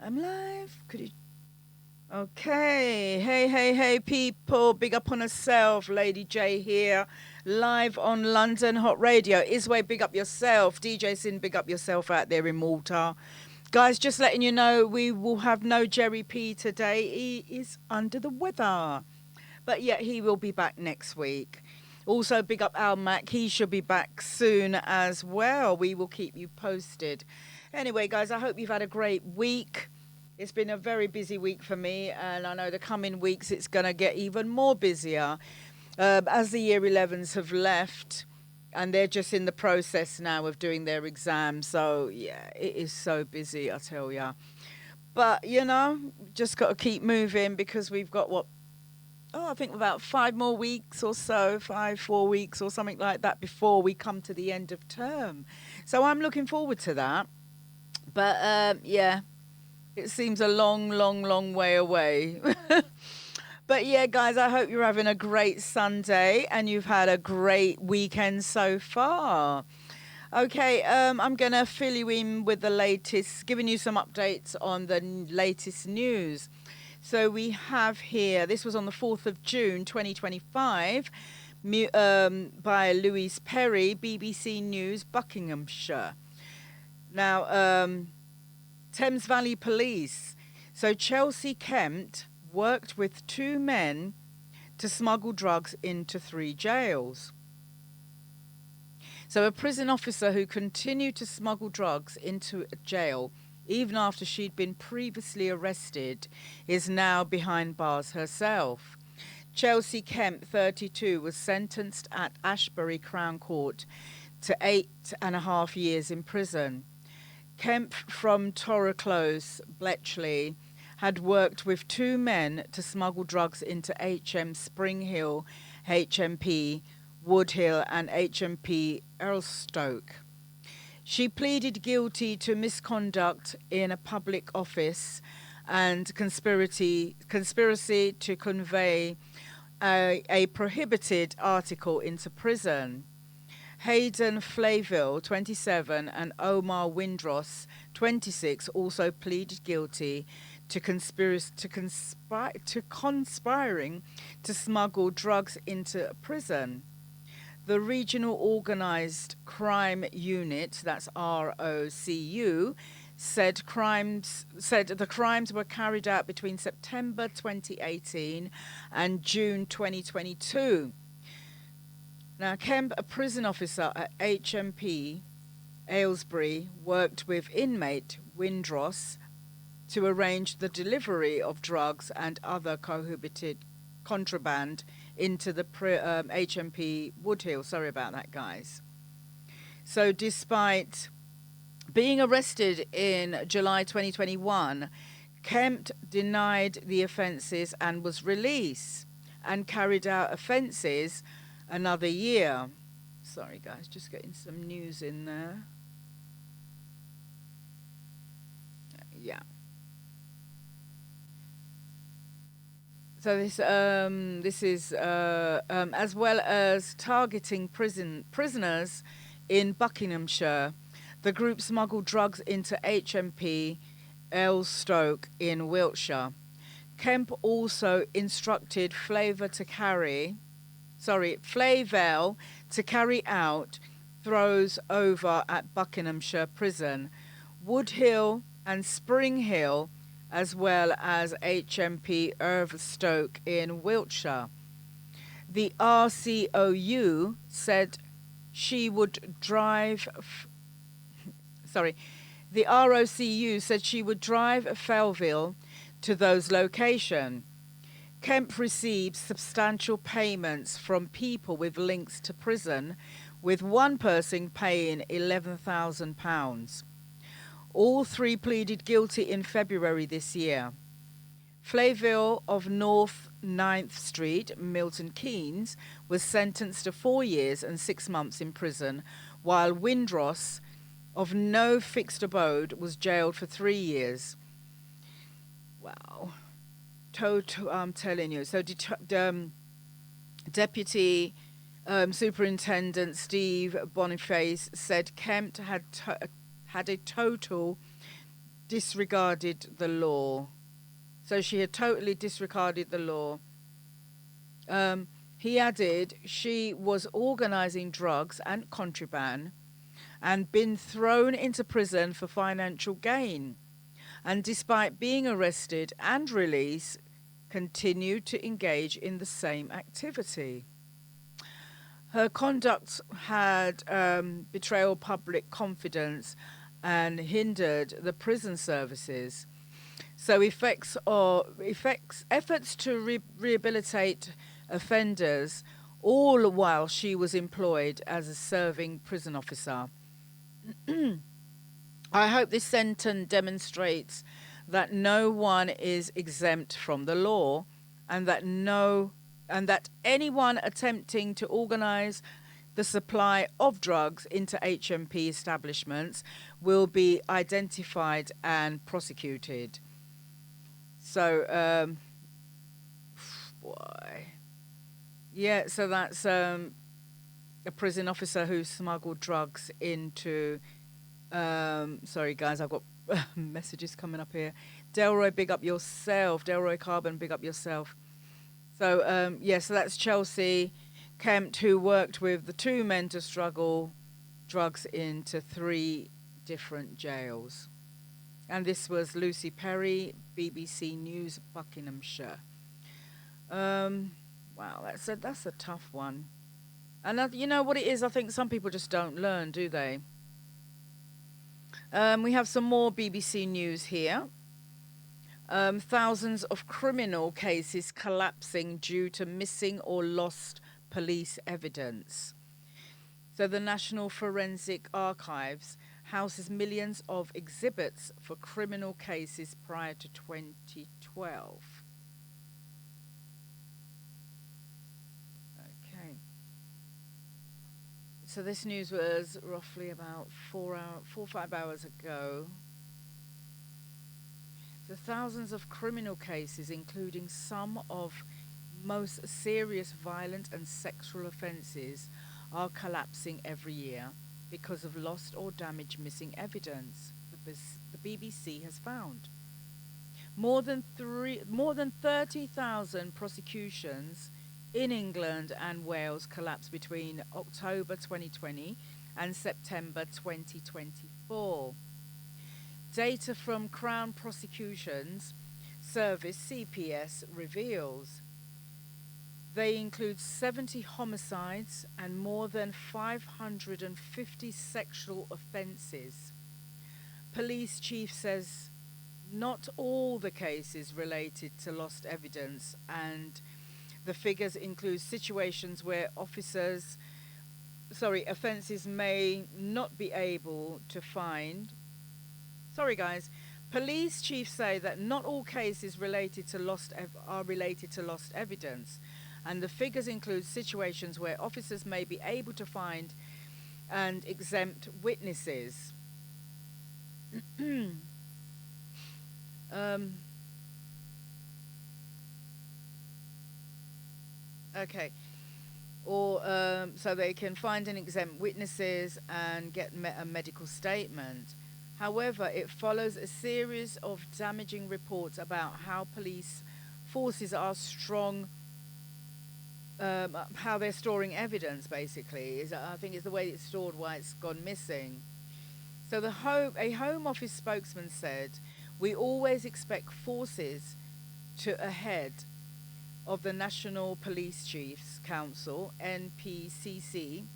I'm live. Could you? Okay. Hey, people. Big up on herself. Lady J here. Live on London Hot Radio. Isway, big up yourself. DJ Sin, big up yourself out there in Malta. Guys, just letting you know, we will have no Jerry P today. He is under the weather. But yet he will be back next week. Also, big up Al Mac. He should be back soon as well. We will keep you posted. Anyway, guys, I hope you've had a great week. It's been a very busy week for me, and I know the coming weeks it's going to get even more busier as the year 11s have left, and they're just in the process now of doing their exams. So, yeah, it is so busy, I tell ya. But, just got to keep moving because we've got I think about 5 more weeks or so, 4 weeks or something like that before we come to the end of term. So I'm looking forward to that. But yeah, it seems a long, long, long way away. But yeah, guys, I hope you're having a great Sunday and you've had a great weekend so far. Okay, I'm going to fill you in with the latest, giving you some updates on the latest news. So we have here, this was on the 4th of June 2025, by Louise Perry, BBC News, Buckinghamshire. Now, Thames Valley Police. So Chelsea Kent worked with 2 men to smuggle drugs into 3 jails. So a prison officer who continued to smuggle drugs into a jail even after she'd been previously arrested, is now behind bars herself. Chelsea Kemp, 32, was sentenced at Ashbury Crown Court to 8.5 years in prison. Kemp from Torra Close, Bletchley, had worked with 2 men to smuggle drugs into HM Spring Hill, HMP Wood Hill and HMP Earlstoke. She pleaded guilty to misconduct in a public office and conspiracy to convey a prohibited article into prison. Hayden Flaville, 27, and Omar Windross, 26, also pleaded guilty to conspiring to smuggle drugs into prison. The Regional Organised Crime Unit, that's ROCU, said the crimes were carried out between September 2018 and June 2022. Now, Kemp, a prison officer at HMP Aylesbury, worked with inmate Windross to arrange the delivery of drugs and other prohibited contraband into the HMP Woodhill. Sorry about that, guys. So despite being arrested in July 2021, Kemp denied the offences and was released and carried out offences another year. Sorry, guys, just getting some news in there. Yeah. So this is as well as targeting prisoners in Buckinghamshire. The group smuggled drugs into HMP Earlstoke in Wiltshire. Kemp also instructed Flavell to carry out throws over at Buckinghamshire Prison, Woodhill and Spring Hill, as well as HMP Earlstoke in Wiltshire. The RCOU said she would drive. The ROCU said she would drive Flavell to those locations. Kemp received substantial payments from people with links to prison, with one person paying £11,000. All 3 pleaded guilty in February this year. Flavell of North 9th Street, Milton Keynes, was sentenced to 4 years and 6 months in prison, while Windross of no fixed abode was jailed for 3 years. Wow. Total, I'm telling you. So Deputy Superintendent Steve Boniface said Kemp had a total disregarded the law. So she had totally disregarded the law. He added she was organizing drugs and contraband and been thrown into prison for financial gain. And despite being arrested and released, continued to engage in the same activity. Her conduct had betrayal public confidence and hindered the prison services. So efforts to rehabilitate offenders, all while she was employed as a serving prison officer. I hope this sentence demonstrates that no one is exempt from the law, and that anyone attempting to organize the supply of drugs into HMP establishments will be identified and prosecuted. So, boy. Yeah, so that's a prison officer who smuggled drugs into. Sorry, guys, I've got messages coming up here. Delroy, big up yourself. Delroy Carbon, big up yourself. So, so that's Chelsea Kempt, who worked with the two men to struggle drugs into 3 different jails. And this was Lucy Perry, BBC News, Buckinghamshire. Wow, that's a tough one. And you know what it is? I think some people just don't learn, do they? We have some more BBC News here. Thousands of criminal cases collapsing due to missing or lost police evidence. So the National Forensic Archives houses millions of exhibits for criminal cases prior to 2012. Okay. So this news was roughly about 4 or 5 hours ago. The thousands of criminal cases, including some of most serious violent and sexual offences, are collapsing every year because of lost or damaged missing evidence, the BBC has found. More than 30,000 prosecutions in England and Wales collapsed between October 2020 and September 2024. Data from Crown Prosecutions Service (CPS) reveals they include 70 homicides and more than 550 sexual offences. Police chief says not all the cases related to lost evidence, and the figures include situations where offences may not be able to find. Sorry, guys. Police chiefs say that not all cases related to are related to lost evidence, and the figures include situations where officers may be able to find and exempt witnesses. Okay. Or so they can find and exempt witnesses and get a medical statement. However, it follows a series of damaging reports about how police forces are how they're storing evidence, basically. I think it's the way it's stored, why it's gone missing. So a Home Office spokesman said, "We always expect forces to ahead of the National Police Chiefs Council, NPCC,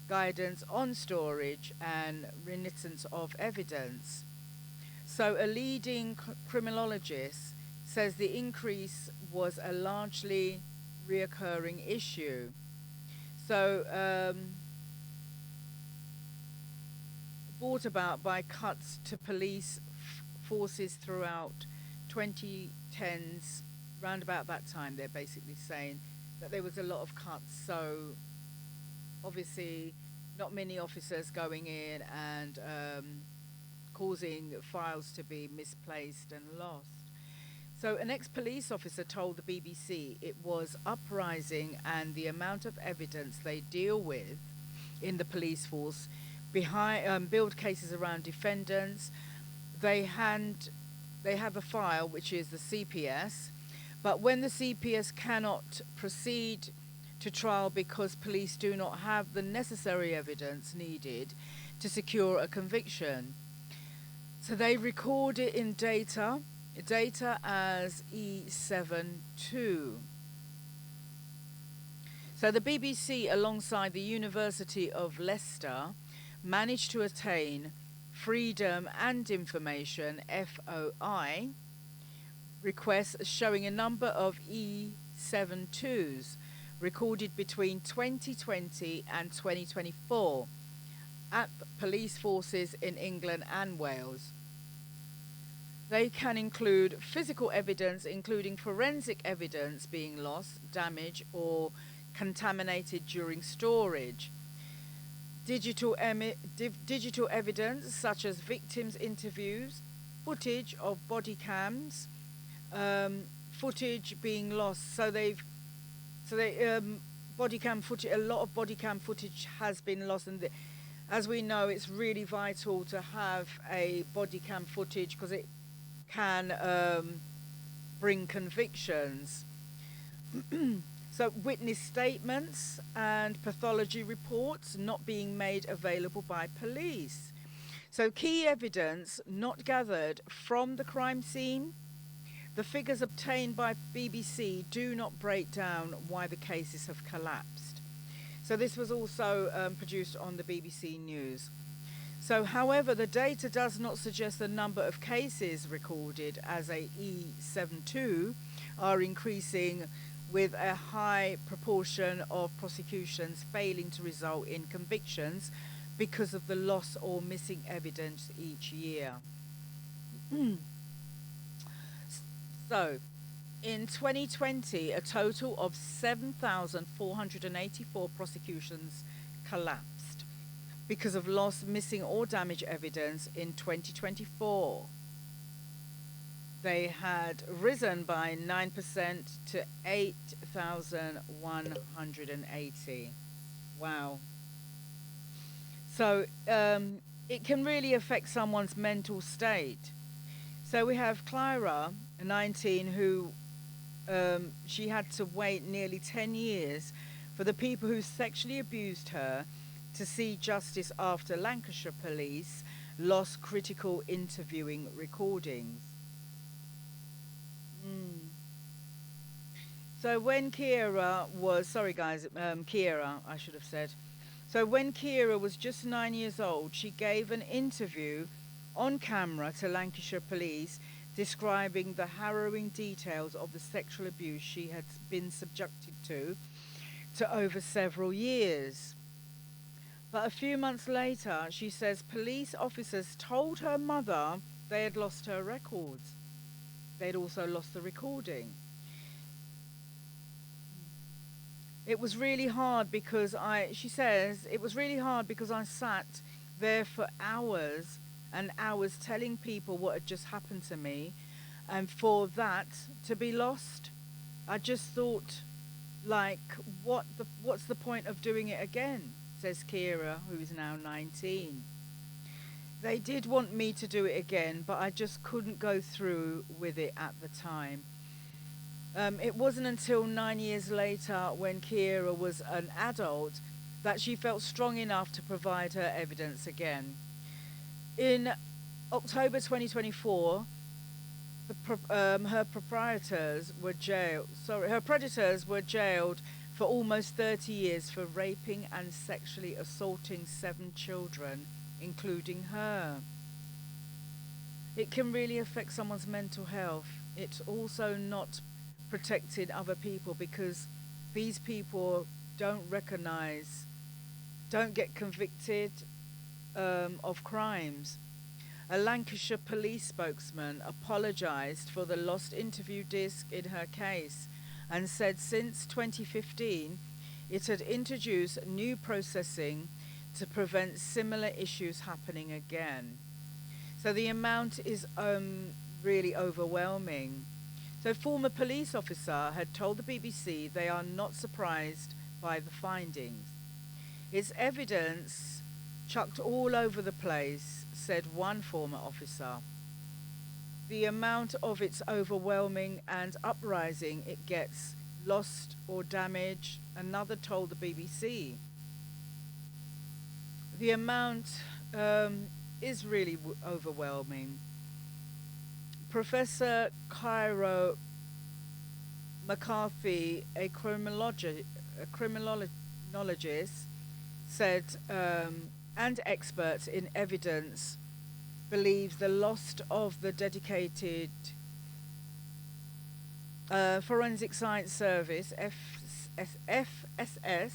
guidance on storage and remittance of evidence." So a leading criminologist says the increase was a largely reoccurring issue. So brought about by cuts to police forces throughout 2010s, round about that time. They're basically saying that there was a lot of cuts, so obviously not many officers going in and causing files to be misplaced and lost. So an ex-police officer told the BBC it was uprising, and the amount of evidence they deal with in the police force build cases around defendants they hand they have a file which is the CPS, but when the CPS cannot proceed to trial because police do not have the necessary evidence needed to secure a conviction, so they record it in data as E72. So the BBC, alongside the University of Leicester, managed to attain Freedom and Information (FOI) requests showing a number of E72s recorded between 2020 and 2024 at police forces in England and Wales. They can include physical evidence, including forensic evidence being lost, damaged, or contaminated during storage. Digital evidence such as victims' interviews, footage of body cams, footage being lost. Body cam footage. A lot of body cam footage has been lost, and as we know, it's really vital to have a body cam footage because it can bring convictions. So witness statements and pathology reports not being made available by police. So key evidence not gathered from the crime scene. The figures obtained by BBC do not break down why the cases have collapsed. So this was also produced on the BBC News. So, however, the data does not suggest the number of cases recorded as a E72 are increasing, with a high proportion of prosecutions failing to result in convictions because of the loss or missing evidence each year. So, in 2020, a total of 7,484 prosecutions collapsed because of lost, missing, or damaged evidence. In 2024, they had risen by 9% to 8,180. Wow. So it can really affect someone's mental state. So we have Clara, 19, who she had to wait nearly 10 years for the people who sexually abused her to see justice after Lancashire police lost critical interviewing recordings. So when Kira was, Kira, I should have said. So when Kira was just 9 years old, she gave an interview on camera to Lancashire police describing the harrowing details of the sexual abuse she had been subjected to over several years. But a few months later, she says police officers told her mother they had lost her records. They'd also lost the recording. It was really hard because she says, it was really hard because I sat there for hours and hours telling people what had just happened to me, and for that to be lost, I just thought, like, what's the point of doing it again, says Kira, who is now 19. They did want me to do it again, but I just couldn't go through with it at the time. It wasn't until 9 years later, when Kira was an adult, that she felt strong enough to provide her evidence again. In October 2024, her predators were jailed for almost 30 years for raping and sexually assaulting 7 children, including her. It can really affect someone's mental health. It's also not protecting other people because these people don't get convicted of crimes. A Lancashire police spokesman apologised for the lost interview disc in her case and said since 2015 it had introduced new processing to prevent similar issues happening again. So the amount is really overwhelming. So former police officer had told the BBC they are not surprised by the findings. It's evidence chucked all over the place, said one former officer. The amount of its overwhelming and uprising it gets lost or damaged, another told the BBC. The amount is really overwhelming. Professor Cairo McCarthy, a criminologist, said, and experts in evidence believes the loss of the dedicated Forensic Science Service, FSS,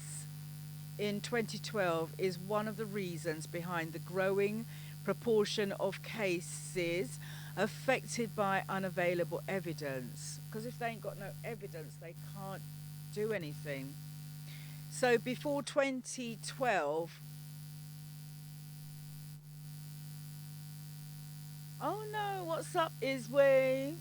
in 2012 is one of the reasons behind the growing proportion of cases affected by unavailable evidence. Because if they ain't got no evidence, they can't do anything. So before 2012, oh no, what's up, Isway?